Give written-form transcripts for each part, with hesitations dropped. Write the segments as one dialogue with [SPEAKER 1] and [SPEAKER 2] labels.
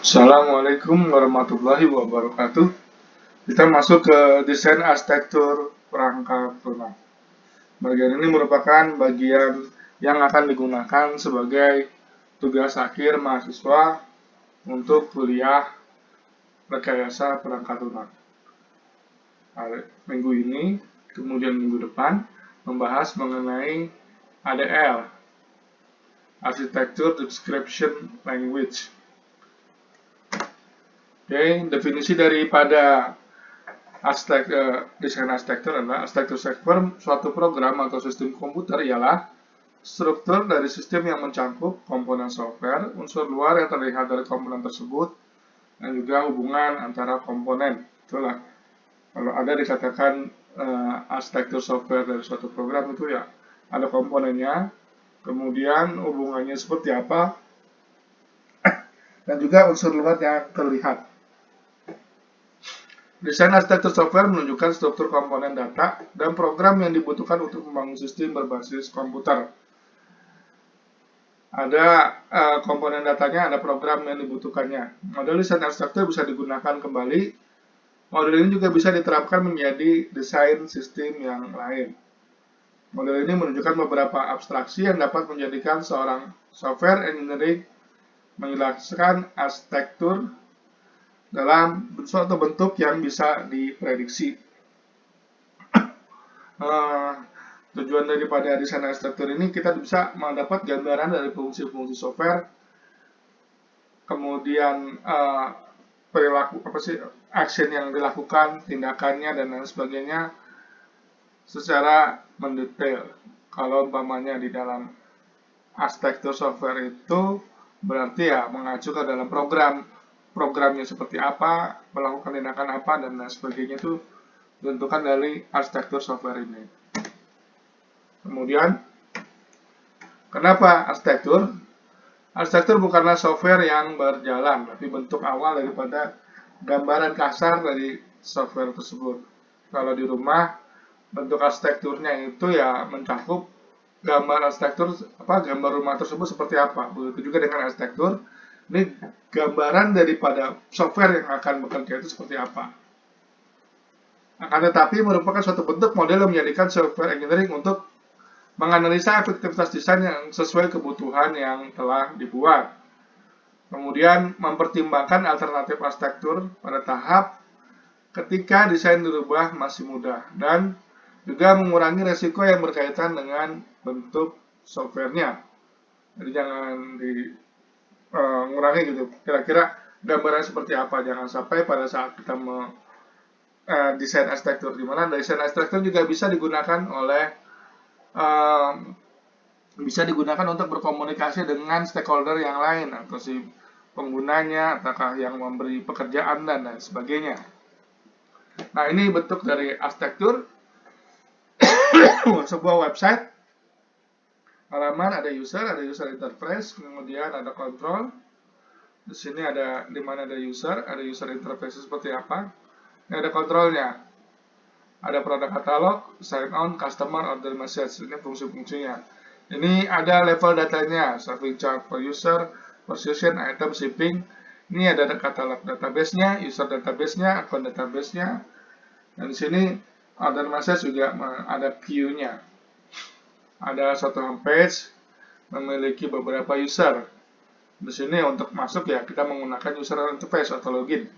[SPEAKER 1] Assalamualaikum warahmatullahi wabarakatuh. Kita masuk ke desain arsitektur perangkat lunak. Bagian ini merupakan bagian yang akan digunakan sebagai tugas akhir mahasiswa untuk kuliah rekayasa perangkat lunak. Minggu ini, kemudian minggu depan, membahas mengenai ADL, Architecture Description Language. Oke, definisi daripada desain arsitektur adalah arsitektur software suatu program atau sistem komputer ialah struktur dari sistem yang mencakup komponen software, unsur luar yang terlihat dari komponen tersebut, dan juga hubungan antara komponen. Itulah kalau ada dikatakan arsitektur software dari suatu program itu ya ada komponennya, kemudian hubungannya seperti apa, dan juga unsur luar yang terlihat. Desain arsitektur software menunjukkan struktur komponen data dan program yang dibutuhkan untuk membangun sistem berbasis komputer. Ada komponen datanya, ada program yang dibutuhkannya. Model desain arsitektur bisa digunakan kembali. Model ini juga bisa diterapkan menjadi desain sistem yang lain. Model ini menunjukkan beberapa abstraksi yang dapat menjadikan seorang software engineering menjelaskan arsitektur dalam suatu bentuk yang bisa diprediksi. Tujuan daripada desain arsitektur ini kita bisa mendapat gambaran dari fungsi-fungsi software, kemudian perilaku action yang dilakukan, tindakannya dan lain sebagainya secara mendetail. Kalau umpamanya di dalam arsitektur software itu berarti ya mengacu ke dalam programnya seperti apa, melakukan tindakan apa dan lain sebagainya itu ditentukan dari arsitektur software ini. Kemudian, kenapa arsitektur? Arsitektur bukanlah software yang berjalan, tapi bentuk awal daripada gambaran kasar dari software tersebut. Kalau di rumah, bentuk arsitekturnya itu ya mencakup gambar arsitektur, gambar rumah tersebut seperti apa. Begitu juga dengan arsitektur, ini gambaran daripada software yang akan bekerja itu seperti apa. Akan tetapi merupakan suatu bentuk model yang menjadikan software engineering untuk menganalisa efektivitas desain yang sesuai kebutuhan yang telah dibuat. Kemudian mempertimbangkan alternatif arsitektur pada tahap ketika desain dirubah masih mudah. Dan juga mengurangi resiko yang berkaitan dengan bentuk softwarenya. Jadi jangan mengurangi gitu. Kira-kira gambaran seperti apa. Jangan sampai pada saat kita desain arsitektur, di mana desain arsitektur juga bisa digunakan untuk berkomunikasi dengan stakeholder yang lain atau si penggunanya, apakah yang memberi pekerjaan dan lain sebagainya. Nah, ini bentuk dari arsitektur. Sebuah website, halaman ada user interface, kemudian ada control. Di sini ada di mana ada user interface seperti apa. Ini ada kontrolnya. Ada produk katalog, sign on, customer, order message. Ini fungsi-fungsinya. Ini ada level datanya, serving chart per user, position, item, shipping. Ini ada katalog database-nya, user database-nya, account database-nya. Dan di sini order message juga ada queue-nya. Ada suatu homepage memiliki beberapa user. Di sini untuk masuk ya kita menggunakan user interface atau login.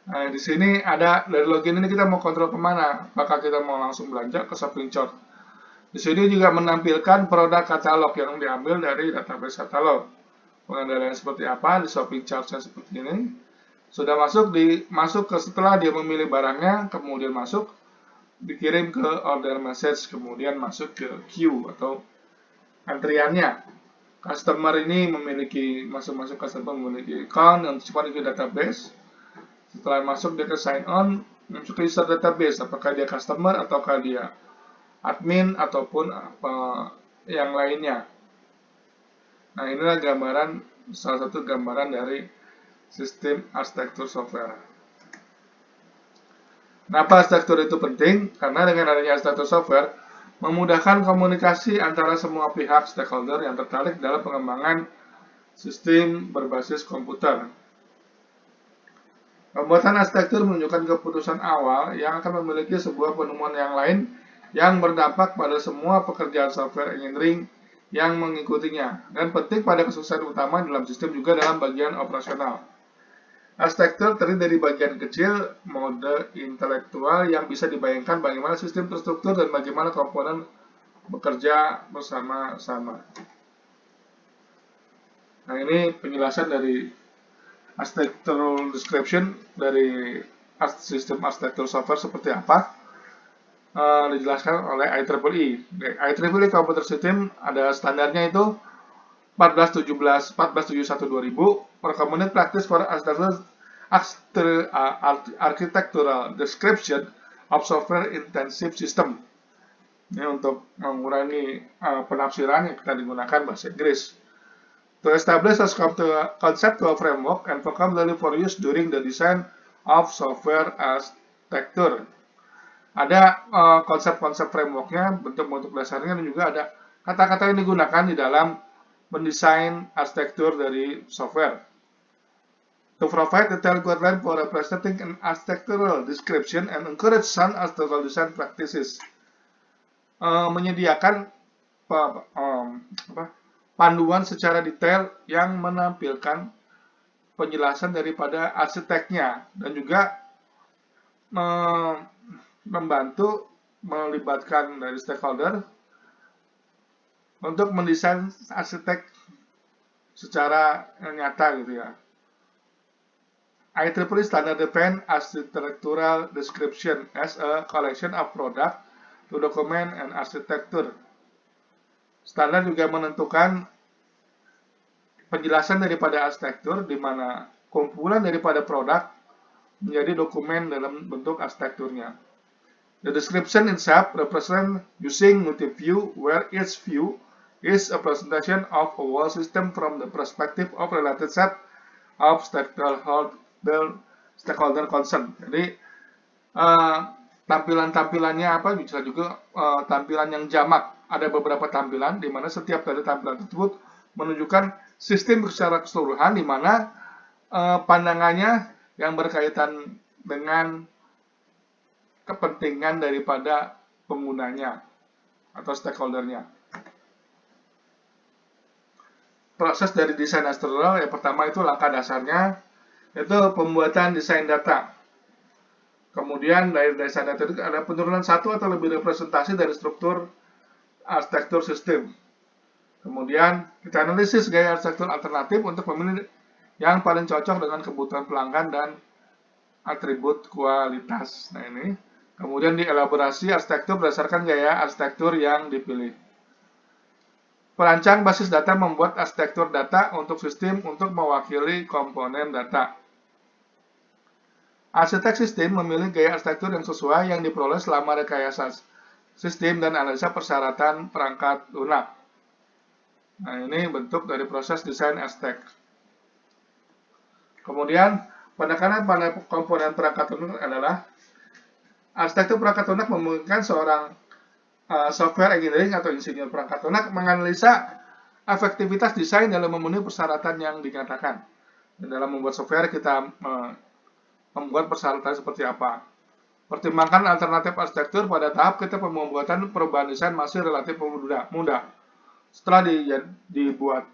[SPEAKER 1] Nah, di sini ada dari login ini kita mau kontrol kemana? Apakah kita mau langsung belanja ke shopping chart? Di sini juga menampilkan produk katalog yang diambil dari database katalog. Pengendalian seperti apa di shopping chart-nya seperti ini. Sudah masuk ke setelah dia memilih barangnya, kemudian masuk dikirim ke order message, kemudian masuk ke queue atau antriannya. Customer ini memiliki masing-masing customer memiliki account yang tersimpan di database. Setelah masuk dia ke sign on, masuk ke user database, apakah dia customer ataukah dia admin ataupun apa yang lainnya. Nah, inilah salah satu gambaran dari sistem arsitektur software. Kenapa arsitektur itu penting? Karena dengan adanya arsitektur software memudahkan komunikasi antara semua pihak stakeholder yang tertarik dalam pengembangan sistem berbasis komputer. Pembuatan arsitektur menunjukkan keputusan awal yang akan memiliki sebuah penemuan yang lain yang berdampak pada semua pekerjaan software engineering yang mengikutinya, dan penting pada kesuksesan utama dalam sistem juga dalam bagian operasional. Arsitektur terdiri dari bagian kecil, mode intelektual yang bisa dibayangkan bagaimana sistem terstruktur dan bagaimana komponen bekerja bersama-sama. Nah, ini penjelasan dari architectural description dari sistem arsitektur software seperti apa, dijelaskan oleh IEEE. IEEE Computer System ada standarnya itu 1471/2000, Recommended Practice for Architectural Description of Software Intensive System. Ini untuk mengurangi penafsiran yang kita digunakan bahasa Inggris. To establish a conceptual framework and vocabulary for use during the design of software architecture. Ada konsep-konsep frameworknya, bentuk-bentuk dasarnya, dan juga ada kata-kata yang digunakan di dalam mendesain arsitektur dari software. To provide detailed guideline for representing an architectural description and encourage sound architectural design practices. Menyediakan panduan secara detail yang menampilkan penjelasan daripada arsiteknya, dan juga membantu melibatkan dari stakeholder untuk mendesain arsitek secara nyata gitu ya. IEEE standard define architectural description as a collection of product to document and architecture. Standar juga menentukan penjelasan daripada arsitektur, di mana kumpulan daripada produk menjadi dokumen dalam bentuk arsitekturnya. The description itself represents using multi-view, where each view is a presentation of a whole system from the perspective of related set of stakeholder concern. Jadi tampilan-tampilannya apa, bisa juga tampilan yang jamak. Ada beberapa tampilan di mana setiap dari tampilan tersebut menunjukkan sistem secara keseluruhan, di mana pandangannya yang berkaitan dengan kepentingan daripada penggunanya atau stakeholdernya. Proses dari desain arsitektural yang pertama itu langkah dasarnya, yaitu pembuatan desain data. Kemudian dari desain data itu ada penurunan satu atau lebih representasi dari struktur arsitektur sistem. Kemudian kita analisis gaya arsitektur alternatif untuk memilih yang paling cocok dengan kebutuhan pelanggan dan atribut kualitas. Nah, ini kemudian dielaborasi arsitektur berdasarkan gaya arsitektur yang dipilih. Perancang basis data membuat arsitektur data untuk sistem untuk mewakili komponen data. Arsitek sistem memilih gaya arsitektur yang sesuai yang diperoleh selama rekayasa sistem dan analisa persyaratan perangkat lunak. Nah, ini bentuk dari proses desain arsitek. Kemudian, penekanan pada komponen perangkat lunak adalah arsitektur perangkat lunak memungkinkan seorang software engineering atau insinyur perangkat lunak menganalisa efektivitas desain dalam memenuhi persyaratan yang dinyatakan. Dan dalam membuat software, kita membuat persyaratan seperti apa. Pertimbangkan alternatif arsitektur pada tahap kita pembuatan perubahan desain masih relatif mudah. Setelah dibuat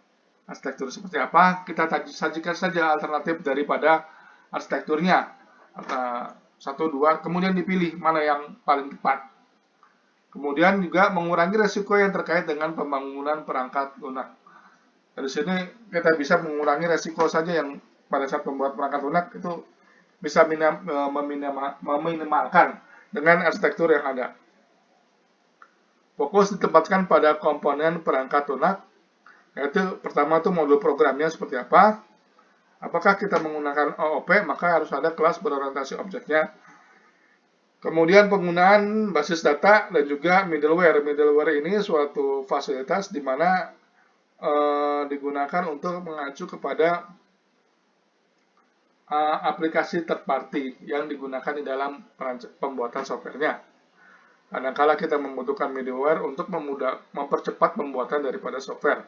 [SPEAKER 1] arsitektur seperti apa, kita sajikan saja alternatif daripada arsitekturnya. 1, 2, kemudian dipilih mana yang paling tepat. Kemudian juga mengurangi resiko yang terkait dengan pembangunan perangkat lunak. Dari sini kita bisa mengurangi resiko saja yang pada saat membuat perangkat lunak itu bisa meminimalkan dengan arsitektur yang ada. Fokus ditempatkan pada komponen perangkat lunak, yaitu pertama itu modul programnya seperti apa. Apakah kita menggunakan OOP, maka harus ada kelas berorientasi objeknya. Kemudian penggunaan basis data dan juga middleware. Middleware ini suatu fasilitas di mana digunakan untuk mengacu kepada aplikasi third party yang digunakan di dalam pembuatan softwarenya. Kadang-kala kita membutuhkan middleware untuk mempercepat pembuatan daripada software.